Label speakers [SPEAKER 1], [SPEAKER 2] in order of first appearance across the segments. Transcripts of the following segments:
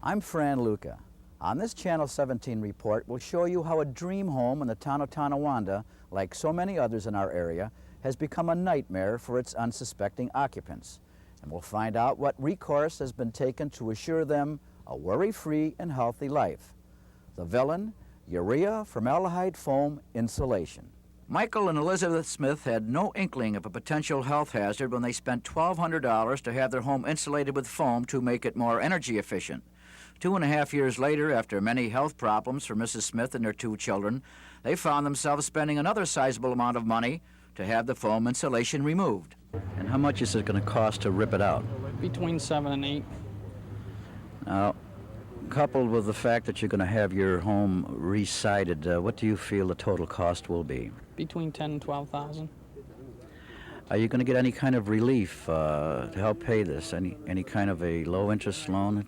[SPEAKER 1] I'm Fran Luca. On this Channel 17 report, we'll show you how a dream home in the town of Tonawanda, like so many others in our area, has become a nightmare for its unsuspecting occupants. And we'll find out what recourse has been taken to assure them a worry-free and healthy life. The villain, Urea formaldehyde foam insulation. Michael and Elizabeth Smith had no inkling of a potential health hazard when they spent $1,200 to have their home insulated with foam to make it more energy efficient. 2.5 years later, after many health problems for Mrs. Smith and their 2 children, they found themselves spending another sizable amount of money to have the foam insulation removed. And how much is it going to cost to rip it out?
[SPEAKER 2] Between 7 and 8.
[SPEAKER 1] Now, coupled with the fact that you're going to have your home re-sided, what do you feel the total cost will be?
[SPEAKER 2] Between 10 and 12,000.
[SPEAKER 1] Are you going to get any kind of relief to help pay this? Any kind of a low-interest loan?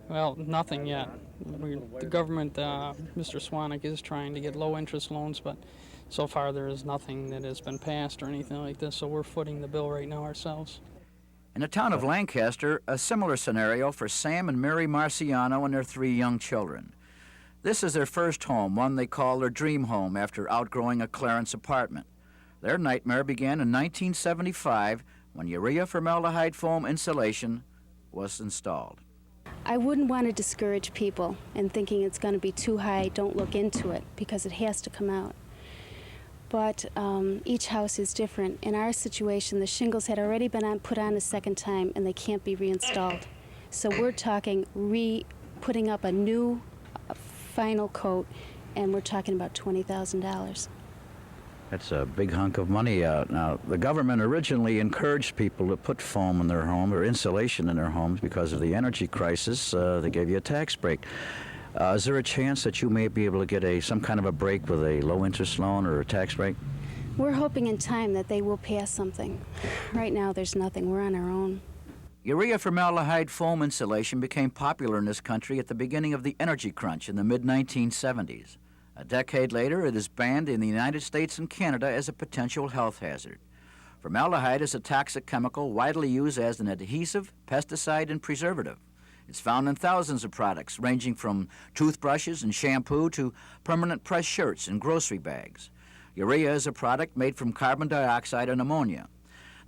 [SPEAKER 2] Well, nothing yet. The government, Mr. Swanek, is trying to get low-interest loans, but so far there is nothing that has been passed or anything like this, so we're footing the bill right now ourselves.
[SPEAKER 1] In the town of Lancaster, a similar scenario for Sam and Mary Marciano and their 3 young children. This is their first home, one they call their dream home after outgrowing a Clarence apartment. Their nightmare began in 1975 when Urea formaldehyde foam insulation was installed.
[SPEAKER 3] I wouldn't want to discourage people in thinking it's going to be too high, don't look into it, because it has to come out. But each house is different. In our situation, the shingles had already been put on a second time, and they can't be reinstalled. So we're talking putting up a new final coat, and we're talking about $20,000.
[SPEAKER 1] That's a big hunk of money out. Now, the government originally encouraged people to put foam in their home or insulation in their homes because of the energy crisis. They gave you a tax break. Is there a chance that you may be able to get some kind of a break with a low-interest loan or a tax break?
[SPEAKER 3] We're hoping in time that they will pass something. Right now, there's nothing. We're on our own.
[SPEAKER 1] Urea formaldehyde foam insulation became popular in this country at the beginning of the energy crunch in the mid-1970s. A decade later, it is banned in the United States and Canada as a potential health hazard. Formaldehyde is a toxic chemical widely used as an adhesive, pesticide, and preservative. It's found in thousands of products, ranging from toothbrushes and shampoo to permanent pressed shirts and grocery bags. Urea is a product made from carbon dioxide and ammonia.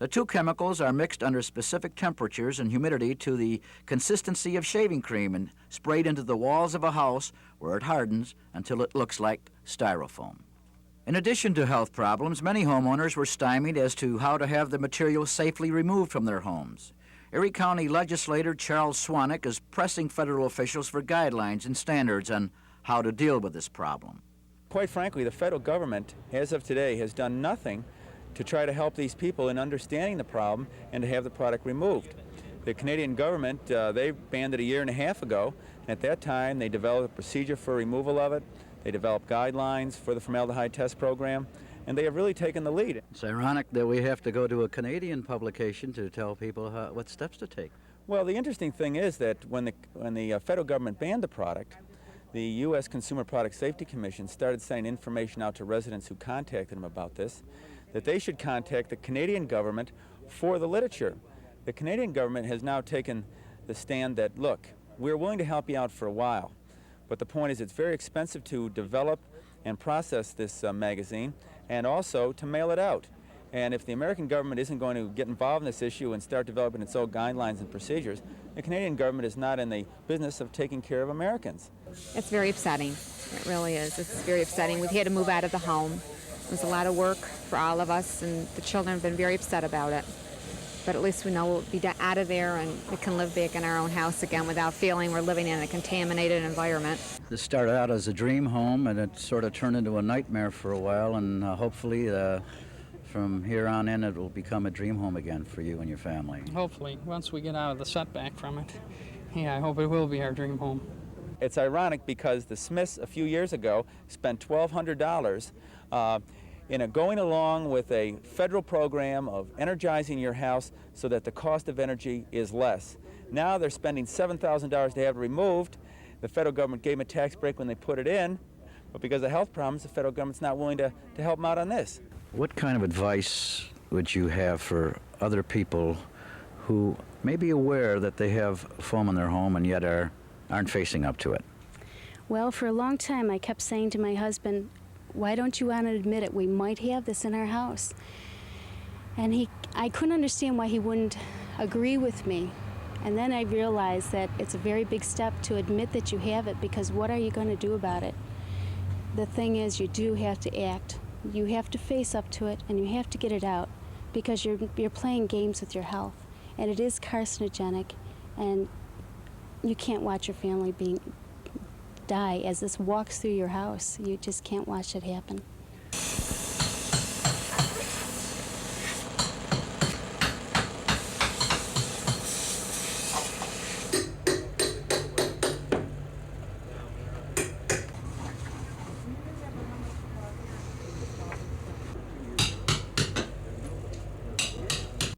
[SPEAKER 1] The 2 chemicals are mixed under specific temperatures and humidity to the consistency of shaving cream and sprayed into the walls of a house where it hardens until it looks like styrofoam. In addition to health problems, many homeowners were stymied as to how to have the material safely removed from their homes. Erie County legislator Charles Swanek is pressing federal officials for guidelines and standards on how to deal with this problem.
[SPEAKER 4] Quite frankly, the federal government, as of today, has done nothing to try to help these people in understanding the problem and to have the product removed. The Canadian government, they banned it 1.5 years ago. At that time, they developed a procedure for removal of it. They developed guidelines for the formaldehyde test program, and they have really taken the lead.
[SPEAKER 1] It's ironic that we have to go to a Canadian publication to tell people what steps to take.
[SPEAKER 4] Well, the interesting thing is that when the federal government banned the product, the U.S. Consumer Product Safety Commission started sending information out to residents who contacted them about this, that they should contact the Canadian government for the literature. The Canadian government has now taken the stand that, look, we're willing to help you out for a while, but the point is it's very expensive to develop and process this magazine and also to mail it out. And if the American government isn't going to get involved in this issue and start developing its own guidelines and procedures, the Canadian government is not in the business of taking care of Americans.
[SPEAKER 5] It's very upsetting. It really is. It's very upsetting. We've had to move out of the home. It was a lot of work for all of us, and the children have been very upset about it. But at least we know we'll be out of there and we can live back in our own house again without feeling we're living in a contaminated environment.
[SPEAKER 1] This started out as a dream home, and it sort of turned into a nightmare for a while, and hopefully from here on in it will become a dream home again for you and your family.
[SPEAKER 2] Hopefully, once we get out of the setback from it. Yeah, I hope it will be our dream home.
[SPEAKER 4] It's ironic because the Smiths a few years ago spent $1,200 in going along with a federal program of energizing your house so that the cost of energy is less. Now they're spending $7,000 to have it removed. The federal government gave them a tax break when they put it in, but because of health problems, the federal government's not willing to help them out on this.
[SPEAKER 1] What kind of advice would you have for other people who may be aware that they have foam in their home and yet are aren't facing up to it?
[SPEAKER 3] Well, for a long time, I kept saying to my husband, why don't you want to admit it? We might have this in our house. And I couldn't understand why he wouldn't agree with me. And then I realized that it's a very big step to admit that you have it, because what are you going to do about it? The thing is, you do have to act. You have to face up to it, and you have to get it out, because you're playing games with your health. And it is carcinogenic, and you can't watch your family die as this walks through your house. You just can't watch it happen.